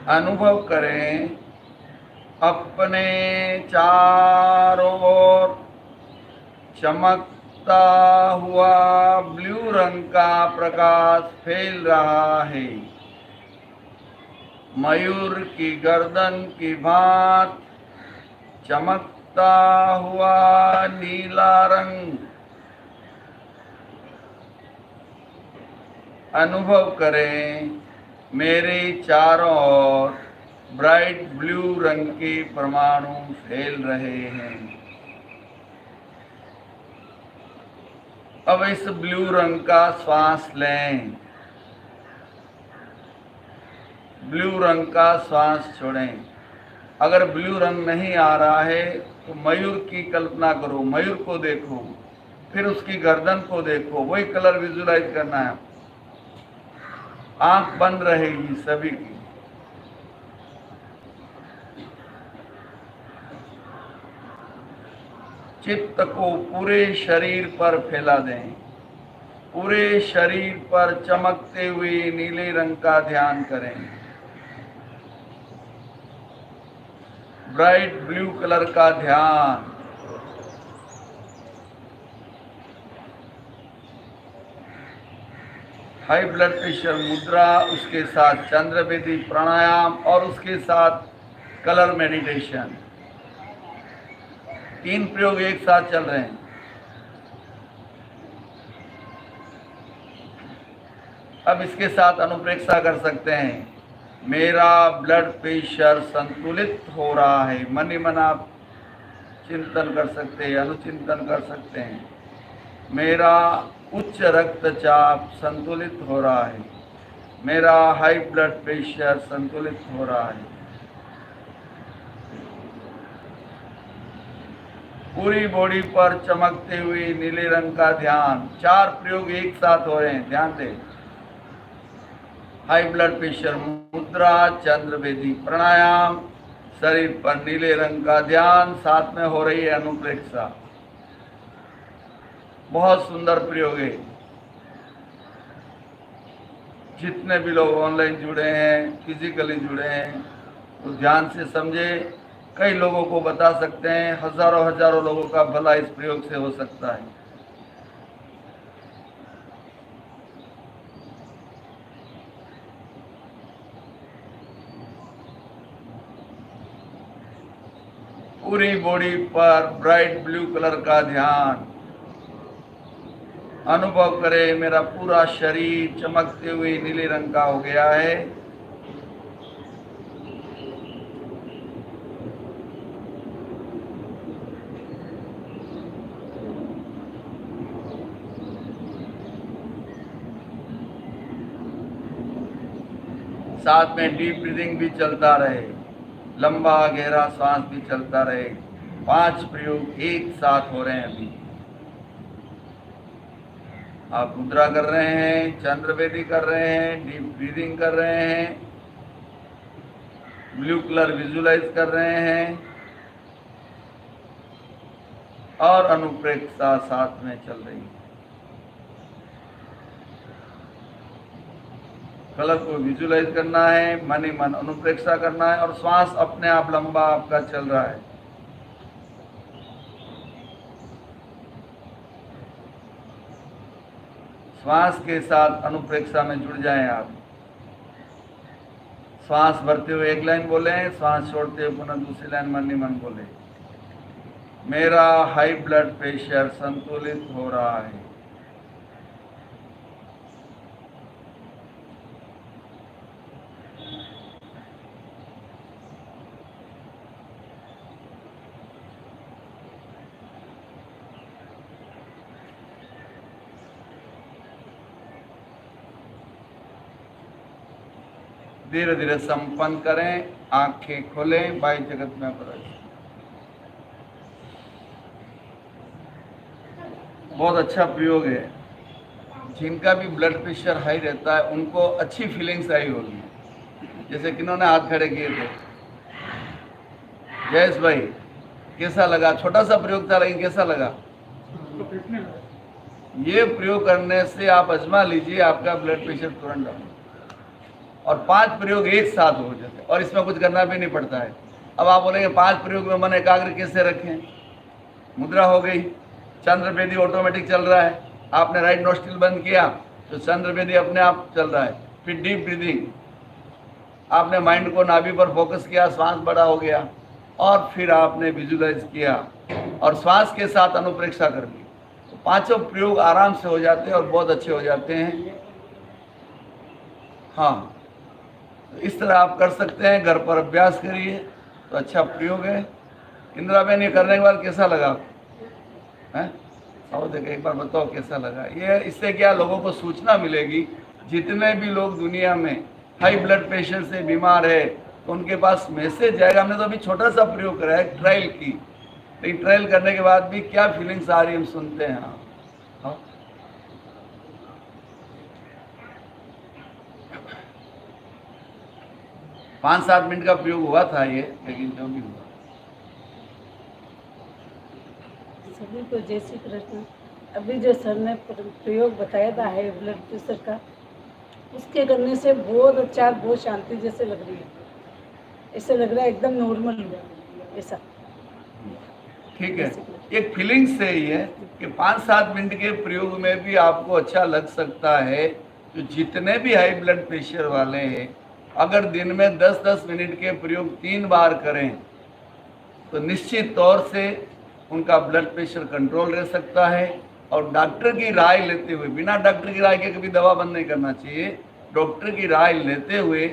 अनुभव करें अपने चारों ओर चमकता हुआ ब्लू रंग का प्रकाश फैल रहा है, मयूर की गर्दन की भांति चमकता हुआ नीला रंग। अनुभव करें मेरे चारों ओर ब्राइट ब्लू रंग के परमाणु फैल रहे हैं। अब इस ब्लू रंग का श्वास लें, ब्लू रंग का श्वास छोड़ें। अगर ब्लू रंग नहीं आ रहा है तो मयूर की कल्पना करो, मयूर को देखो, फिर उसकी गर्दन को देखो, वही कलर विजुलाइज करना है। आंख बंद रहेगी सभी की। चित्त को पूरे शरीर पर फैला दें, पूरे शरीर पर चमकते हुए नीले रंग का ध्यान करें, ब्राइट ब्लू कलर का ध्यान। हाई ब्लड प्रेशर मुद्रा, उसके साथ चंद्रवेदी प्राणायाम और उसके साथ कलर मेडिटेशन, 3 प्रयोग एक साथ चल रहे हैं। अब इसके साथ अनुप्रेक्षा कर सकते हैं, मेरा ब्लड प्रेशर संतुलित हो रहा है। मन ही मन आप चिंतन कर सकते हैं, अनुचिंतन कर सकते हैं। मेरा उच्च रक्तचाप संतुलित हो रहा है, मेरा हाई ब्लड प्रेशर संतुलित हो रहा है। पूरी बॉडी पर चमकते हुए नीले रंग का ध्यान, 4 प्रयोग एक साथ हो रहे हैं, ध्यान दें। हाई ब्लड प्रेशर मुद्रा, चंद्रवेदी प्राणायाम, शरीर पर नीले रंग का ध्यान, साथ में हो रही है अनुप्रेक्षा। बहुत सुंदर प्रयोग है। जितने भी लोग ऑनलाइन जुड़े हैं, फिजिकली जुड़े हैं, तो ध्यान से समझे। कई लोगों को बता सकते हैं, हजारों हजारों लोगों का भला इस प्रयोग से हो सकता है। पूरी बॉडी पर ब्राइट ब्लू कलर का ध्यान। अनुभव करें मेरा पूरा शरीर चमकते हुए नीले रंग का हो गया है। साथ में डीप ब्रीदिंग भी चलता रहे, लंबा गहरा सांस भी चलता रहे। 5 प्रयोग एक साथ हो रहे हैं अभी। आप मुद्रा कर रहे हैं, चंद्रवेदी कर रहे हैं, डीप ब्रीदिंग कर रहे हैं, ब्लू कलर विजुलाइज कर रहे हैं और अनुप्रेक्षा साथ में चल रही है। कलर को विजुलाइज करना है, मन ही मन अनुप्रेक्षा करना है और श्वास अपने आप लंबा आपका चल रहा है। श्वास के साथ अनुप्रेक्षा में जुड़ जाएं आप। श्वास भरते हुए एक लाइन बोले, श्वास छोड़ते हुए पुनः दूसरी लाइन मन ही मन बोले। मेरा हाई ब्लड प्रेशर संतुलित हो रहा है। धीरे धीरे संपन्न करें, आंखें खोलें, बाह्य जगत में प्रवेश। बहुत अच्छा प्रयोग है। जिनका भी ब्लड प्रेशर हाई रहता है उनको अच्छी फीलिंग्स आई होगी। जैसे किन्होंने हाथ खड़े किए थे, जयेश भाई कैसा लगा? छोटा सा प्रयोग था लेकिन कैसा लगा? ये प्रयोग करने से आप आजमा लीजिए, आपका ब्लड प्रेशर तुरंत डाउन। और 5 प्रयोग एक साथ हो जाते और इसमें कुछ करना भी नहीं पड़ता है। अब आप बोलेंगे 5 प्रयोग में मन एकाग्र कैसे रखें? मुद्रा हो गई, चंद्रवेदी ऑटोमेटिक चल रहा है। आपने राइट नोस्ट्रिल बंद किया तो चंद्रवेदी अपने आप चल रहा है। फिर डीप ब्रीदिंग, आपने माइंड को नाभि पर फोकस किया, श्वास बड़ा हो गया और फिर आपने विजुलाइज किया और श्वास के साथ अनुप्रेक्षा कर ली। तो 5 प्रयोग आराम से हो जाते हैं और बहुत अच्छे हो जाते हैं। हाँ, तो इस तरह आप कर सकते हैं, घर पर अभ्यास करिए तो अच्छा प्रयोग है। इंदिरा बहन, ये करने के बाद कैसा लगा? हैं? और देखिए एक बार बताओ कैसा लगा। ये इससे क्या लोगों को सूचना मिलेगी, जितने भी लोग दुनिया में हाई ब्लड प्रेशर से बीमार है तो उनके पास मैसेज जाएगा। हमने तो अभी छोटा सा प्रयोग करा है, ट्रायल की, लेकिन ट्रायल करने के बाद भी क्या फीलिंग्स आ रही है हम सुनते हैं। हाँ, 5-7 मिनट का प्रयोग हुआ था ये, लेकिन जो भी हुआ। सभी को जय श्री कृष्ण। अभी जो सर ने प्रयोग बताया था हाई ब्लड प्रेशर का, उसके करने से बहुत अच्छा, बहुत शांति जैसे लग रही है। ऐसे लग रहा है एकदम नॉर्मल हुआ ऐसा। ठीक है, एक फीलिंग से ही है कि 5-7 मिनट के प्रयोग में भी आपको अच्छा लग सकता है। तो जितने भी हाई ब्लड प्रेशर वाले हैं, अगर दिन में 10-10 मिनट के प्रयोग 3 बार करें तो निश्चित तौर से उनका ब्लड प्रेशर कंट्रोल रह सकता है। और डॉक्टर की राय लेते हुए, बिना डॉक्टर की राय के कभी दवा बंद नहीं करना चाहिए। डॉक्टर की राय लेते हुए,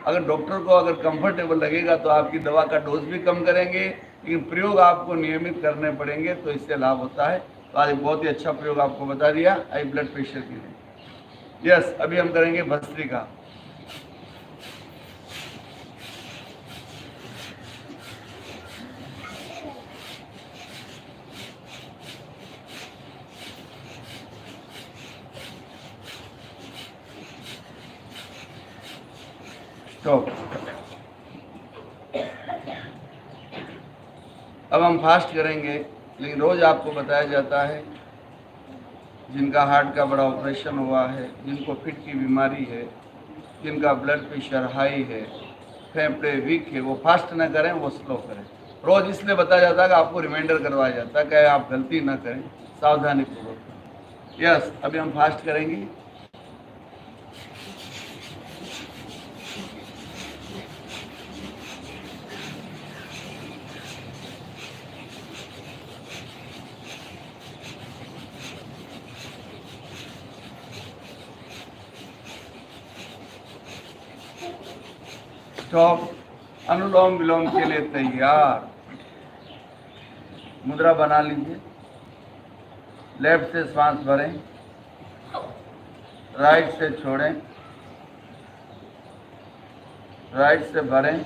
अगर डॉक्टर को अगर कंफर्टेबल लगेगा तो आपकी दवा का डोज भी कम करेंगे, लेकिन प्रयोग आपको नियमित करने पड़ेंगे तो इससे लाभ होता है। तो आज बहुत ही अच्छा प्रयोग आपको बता दिया हाई ब्लड प्रेशर के लिए। यस, अभी हम करेंगे भस्त्रिका। तो अब हम फास्ट करेंगे, लेकिन रोज़ आपको बताया जाता है जिनका हार्ट का बड़ा ऑपरेशन हुआ है, जिनको फिट की बीमारी है, जिनका ब्लड प्रेशर हाई है, फेफड़े वीक है, वो फास्ट ना करें, वो स्लो करें। रोज़ इसलिए बताया जाता है कि आपको रिमाइंडर करवाया जाता है कि आप गलती ना करें, सावधानी पूर्वक। यस, अभी हम फास्ट करेंगे। स्टॉप। अनुलोम विलोम के लिए तैयार। मुद्रा बना लीजिए। लेफ्ट से श्वास भरें, राइट से छोड़ें, राइट से भरें,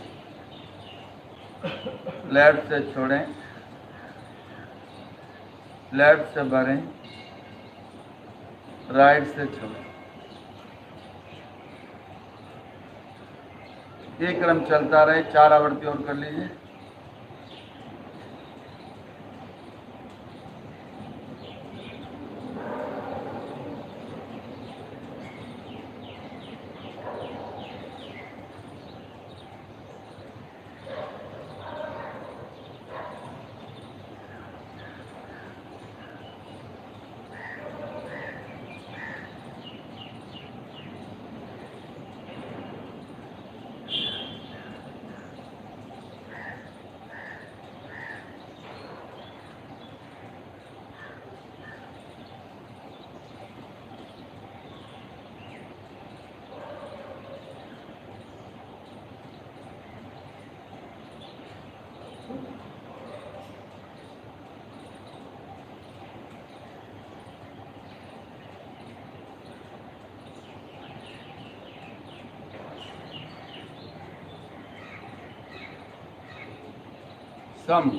लेफ्ट से छोड़ें, लेफ्ट से भरें, राइट से छोड़ें। ये क्रम चलता रहे। 4 आवृत्ति और कर लीजिए। सम।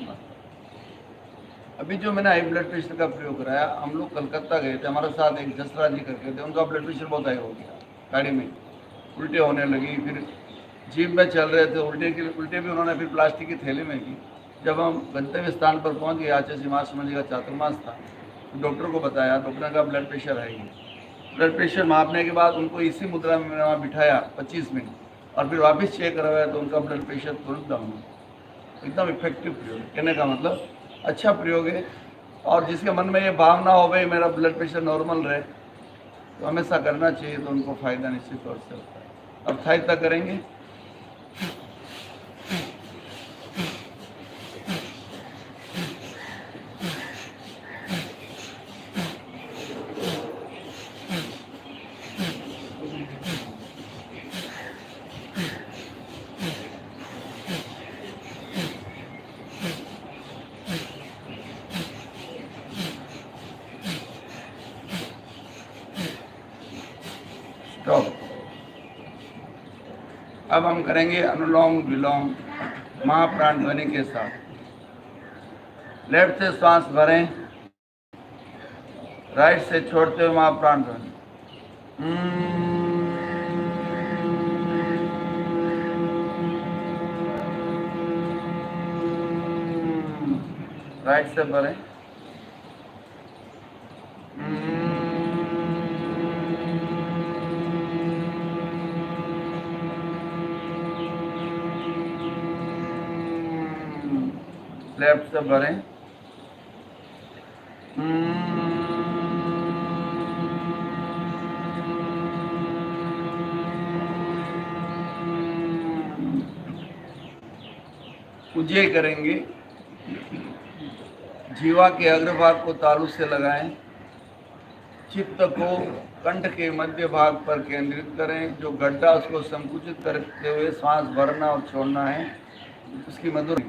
अभी जो मैंने हाई ब्लड प्रेशर का प्रयोग कराया, हम लोग कलकत्ता गए थे, हमारे साथ एक जसराज जी करके थे, उनका ब्लड प्रेशर बहुत हाई हो गया, गाड़ी में उल्टे होने लगी, फिर जीप में चल रहे थे, उल्टे भी उन्होंने फिर प्लास्टिक की थैली में की। जब हम गंतव्य स्थान पर पहुंच गए, आचार्य महासमा जी का चातुर्मास था, तो डॉक्टर को बताया, डॉक्टर का ब्लड प्रेशर है ही। ब्लड प्रेशर मापने के बाद उनको इसी मुद्रा में मैंने वहाँ बिठाया 25 मिनट, और फिर वापस चेक करवाया तो उनका ब्लड प्रेशर तुरंत डाउन हुआ। एकदम इफेक्टिव प्रयोग, कहने का मतलब अच्छा प्रयोग है। और जिसके मन में ये भावना हो भाई मेरा ब्लड प्रेशर नॉर्मल रहे, तो हमेशा करना चाहिए, तो उनको फायदा निश्चित तौर से होता है। अब थाई तक करेंगे। स्टॉप। अब हम करेंगे अनुलोम विलोम महाप्राण ध्वनि के साथ। लेफ्ट से श्वास भरें, राइट से छोड़ते हुए महाप्राण ध्वनि। राइट से भरें। लेफ्ट से भरें। उज्जय करेंगे। जीवा के अग्रभाग को तालु से लगाएं। चित्त को कंठ के मध्य भाग पर केंद्रित करें। जो गड्ढा उसको संकुचित करते हुए सांस भरना और छोड़ना है, उसकी मधुर।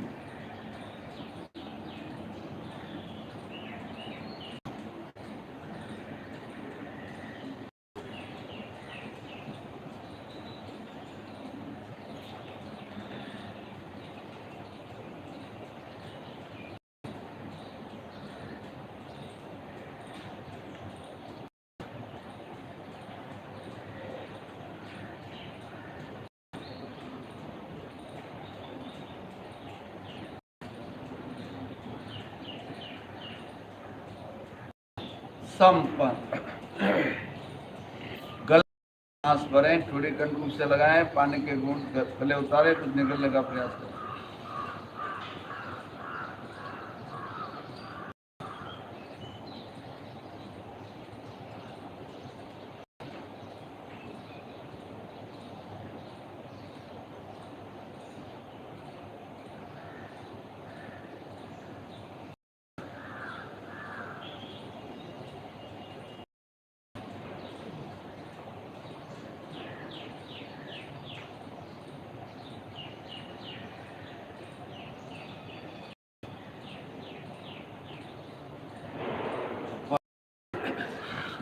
संपन्न। गले सांस भरें, थोड़ी कंठ से लगाएं, पानी के घूंट गले उतारे, कुछ निकलने का प्रयास करें।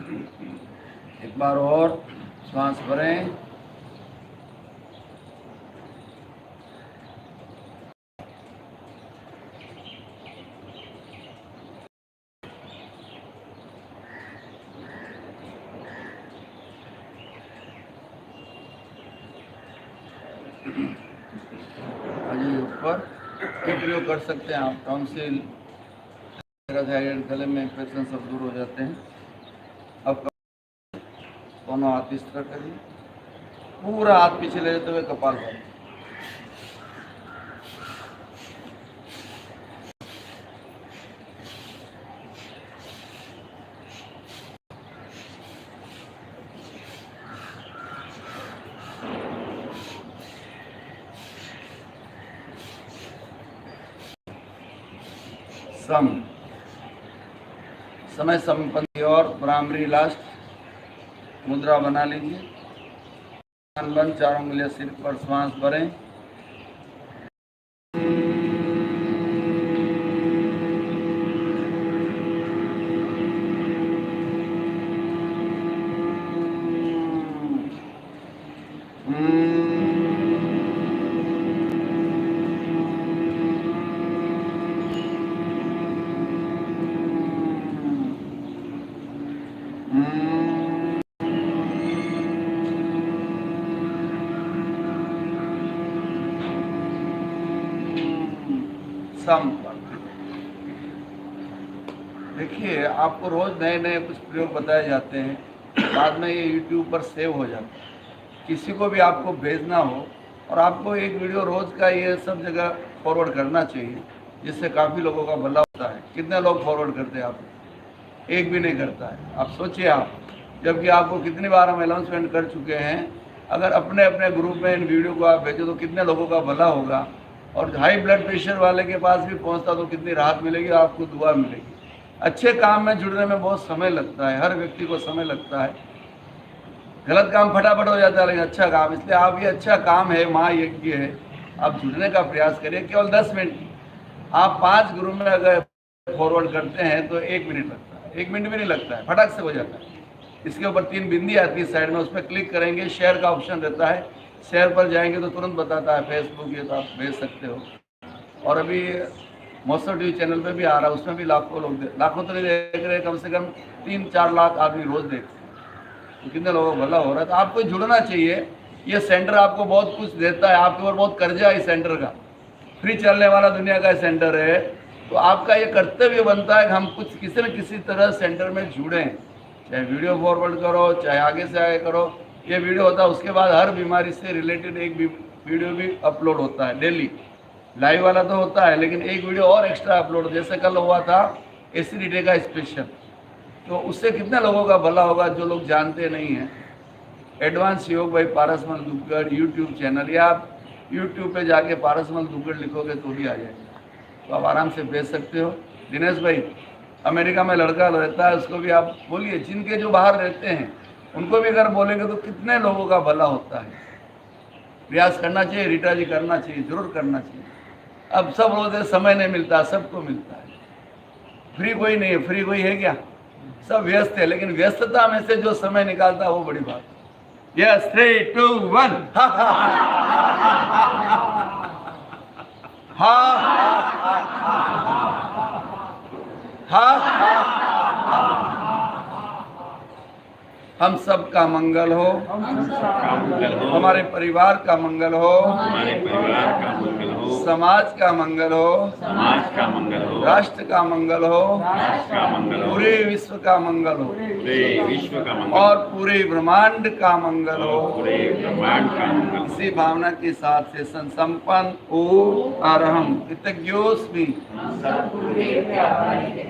एक बार और श्वास भरें। आगे ऊपर प्रयोग कर सकते हैं आप। टॉन्सिल, थायराइड, गले में इन्फेक्शन सब दूर हो जाते हैं। अब दोनों हाथ इस तरह करिए, पूरा हाथ पीछे ले जाते हुए कपाल पर। सम समय संपत्ति और ब्राह्मणी लास्ट मुद्रा बना लीजिए। बंद, चारों उंगलियां सिर पर, श्वास भरें। देखिए, आपको रोज नए नए कुछ प्रयोग बताए जाते हैं, बाद में ये यूट्यूब पर सेव हो जाता है। किसी को भी आपको भेजना हो और आपको एक वीडियो रोज का ये सब जगह फॉरवर्ड करना चाहिए, जिससे काफ़ी लोगों का भला होता है। कितने लोग फॉरवर्ड करते हैं? आप एक भी नहीं करता है। आप सोचिए, आप जबकि आपको कितनी बार हम अनाउंसमेंट कर चुके हैं। अगर अपने अपने ग्रुप में इन वीडियो को आप भेजो तो कितने लोगों का भला होगा। और हाई ब्लड प्रेशर वाले के पास भी पहुंचता तो कितनी राहत मिलेगी, आपको दुआ मिलेगी। अच्छे काम में जुड़ने में बहुत समय लगता है, हर व्यक्ति को समय लगता है। गलत काम फटाफट हो जाता है, लेकिन अच्छा काम, इसलिए आप ये अच्छा काम है, महायज्ञ है, आप जुड़ने का प्रयास करिए। केवल 10 मिनट, आप 5 ग्रुप में अगर फॉरवर्ड करते हैं तो 1 मिनट लगता है, 1 मिनट भी नहीं लगता है, फटाक से हो जाता है। इसके ऊपर 3 बिंदी आती है साइड में, उस पर क्लिक करेंगे, शेयर का ऑप्शन रहता है, शेयर पर जाएंगे तो तुरंत बताता है। फेसबुक ये तो आप भेज सकते हो। और अभी महोत्सव टीवी चैनल पे भी आ रहा है, उसमें भी लाखों लोग लाखों तो नहीं देख रहे, कम से कम 3-4 लाख आदमी रोज देखते हैं। तो कितने लोगों को भला हो रहा है। तो आपको जुड़ना चाहिए। ये सेंटर आपको बहुत कुछ देता है, आपके ऊपर बहुत कर्जा है इस सेंटर का, फ्री चलने वाला दुनिया का सेंटर है। तो आपका ये कर्तव्य बनता है कि हम कुछ किसी न किसी तरह सेंटर में जुड़ें, चाहे वीडियो फॉरवर्ड करो, चाहे आगे से आगे करो। ये वीडियो होता है, उसके बाद हर बीमारी से रिलेटेड एक वीडियो भी अपलोड होता है डेली। लाइव वाला तो होता है, लेकिन एक वीडियो और एक्स्ट्रा अपलोड, जैसे कल हुआ था एसिडिटी का स्पेशल। तो उससे कितने लोगों का भला होगा जो लोग जानते नहीं हैं। एडवांस योग by Parasmal Duggar YouTube channel, या आप यूट्यूब पे जाके पारसमल दुग्गड़ लिखोगे तो भी आ जाएगा, तो आप आराम से भेज सकते हो। दिनेश भाई, अमेरिका में लड़का रहता है, उसको भी आप बोलिए। जिनके जो बाहर रहते हैं उनको भी अगर बोलेंगे तो कितने लोगों का भला होता है। प्रयास करना चाहिए, रीटा जी करना चाहिए, जरूर करना चाहिए। अब सब रोज समय नहीं मिलता, सबको मिलता है। फ्री कोई नहीं है, फ्री कोई है क्या? सब व्यस्त है, लेकिन व्यस्तता में से जो समय निकालता है वो बड़ी बात है। यस, 3, 2, 1 हम सब का मंगल हो, हमारे परिवार का मंगल हो, हमारे परिवार का मंगल हो, समाज का मंगल हो, समाज का मंगल हो, राष्ट्र का मंगल हो, राष्ट्र का मंगल हो, पूरे विश्व का मंगल हो, पूरे विश्व का मंगल और पूरे ब्रह्मांड का मंगल हो। पूरे ब्रह्मांड का मंगल हो। इसी भावना के साथ सेशन संपन्न। ओम अरहम कृतज्ञोस्मि,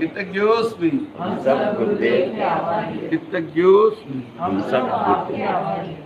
कृतज्ञोस्मि, हम सब गुरुदेव, कृतज्ञोस्मि। हम सब गुरुदेव।